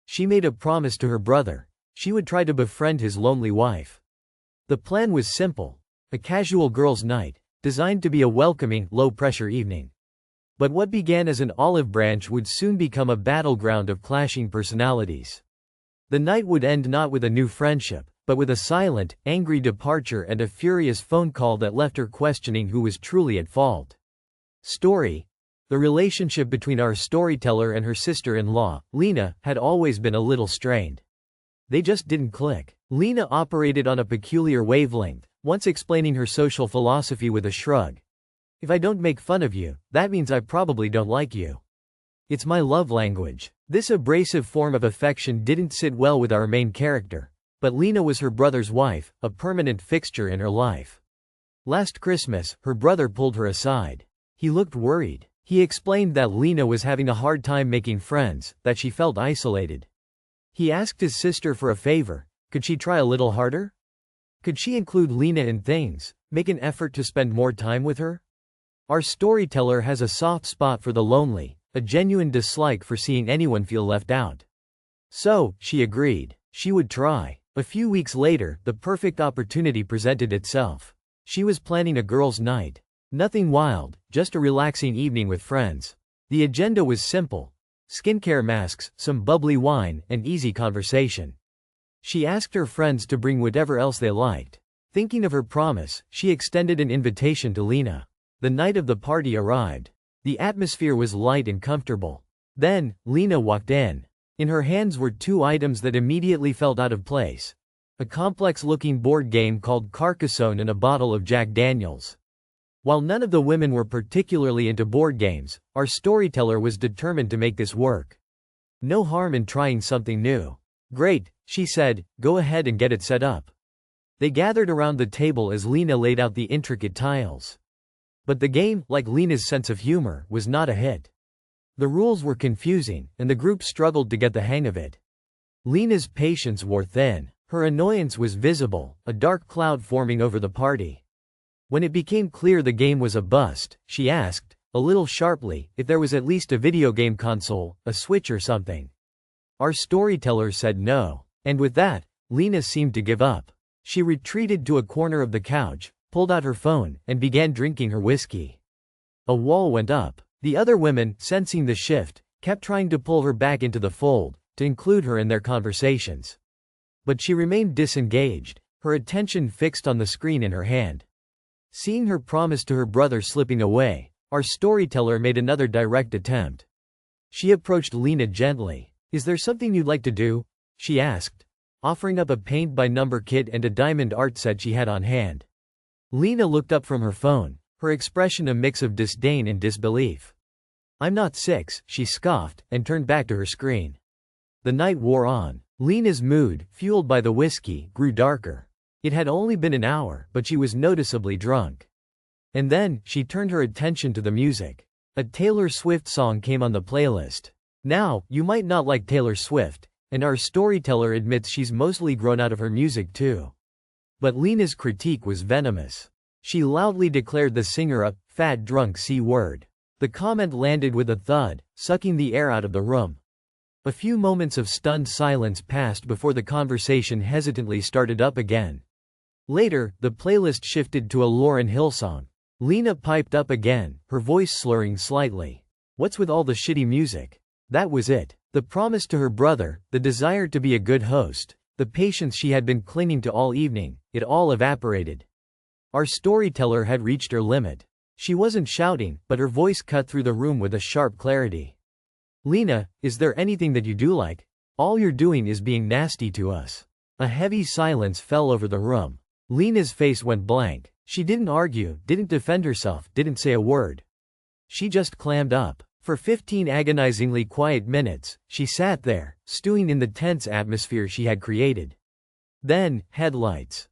She made a promise to her brother. She would try to befriend his lonely wife. The plan was simple. A casual girls' night, designed to be a welcoming, low-pressure evening. But what began as an olive branch would soon become a battleground of clashing personalities. The night would end not with a new friendship, but with a silent, angry departure and a furious phone call that left her questioning who was truly at fault. Story. The relationship between our storyteller and her sister-in-law, Lena, had always been a little strained. They just didn't click. Lena operated on a peculiar wavelength, once explaining her social philosophy with a shrug. If I don't make fun of you, that means I probably don't like you. It's my love language. This abrasive form of affection didn't sit well with our main character. But Lena was her brother's wife, a permanent fixture in her life. Last Christmas, her brother pulled her aside. He looked worried. He explained that Lena was having a hard time making friends, that she felt isolated. He asked his sister for a favor. Could she try a little harder? Could she include Lena in things, make an effort to spend more time with her? Our storyteller has a soft spot for the lonely, a genuine dislike for seeing anyone feel left out. So, she agreed. She would try. A few weeks later, the perfect opportunity presented itself. She was planning a girls' night. Nothing wild, just a relaxing evening with friends. The agenda was simple. Skincare masks, some bubbly wine, and easy conversation. She asked her friends to bring whatever else they liked. Thinking of her promise, she extended an invitation to Lena. The night of the party arrived. The atmosphere was light and comfortable. Then, Lena walked in. In her hands were two items that immediately felt out of place. A complex-looking board game called Carcassonne and a bottle of Jack Daniels. While none of the women were particularly into board games, our storyteller was determined to make this work. No harm in trying something new. Great, she said, go ahead and get it set up. They gathered around the table as Lena laid out the intricate tiles. But the game, like Lena's sense of humor, was not a hit. The rules were confusing, and the group struggled to get the hang of it. Lena's patience wore thin. Her annoyance was visible, a dark cloud forming over the party. When it became clear the game was a bust, she asked, a little sharply, if there was at least a video game console, a Switch or something. Our storyteller said no. And with that, Lena seemed to give up. She retreated to a corner of the couch, pulled out her phone, and began drinking her whiskey. A wall went up. The other women, sensing the shift, kept trying to pull her back into the fold, to include her in their conversations. But she remained disengaged, her attention fixed on the screen in her hand. Seeing her promise to her brother slipping away, our storyteller made another direct attempt. She approached Lena gently. Is there something you'd like to do? She asked, offering up a paint-by-number kit and a diamond art set she had on hand. Lena looked up from her phone, her expression a mix of disdain and disbelief. I'm not 6, she scoffed, and turned back to her screen. The night wore on. Lena's mood, fueled by the whiskey, grew darker. It had only been an hour, but she was noticeably drunk. And then, she turned her attention to the music. A Taylor Swift song came on the playlist. Now, you might not like Taylor Swift, and our storyteller admits she's mostly grown out of her music too. But Lena's critique was venomous. She loudly declared the singer a fat drunk C-word. The comment landed with a thud, sucking the air out of the room. A few moments of stunned silence passed before the conversation hesitantly started up again. Later, the playlist shifted to a Lauryn Hill song. Lena piped up again, her voice slurring slightly. What's with all the shitty music? That was it. The promise to her brother, the desire to be a good host, the patience she had been clinging to all evening, it all evaporated. Our storyteller had reached her limit. She wasn't shouting, but her voice cut through the room with a sharp clarity. Lena, is there anything that you do like? All you're doing is being nasty to us. A heavy silence fell over the room. Lena's face went blank. She didn't argue, didn't defend herself, didn't say a word. She just clammed up. For 15 agonizingly quiet minutes, she sat there, stewing in the tense atmosphere she had created. Then, headlights.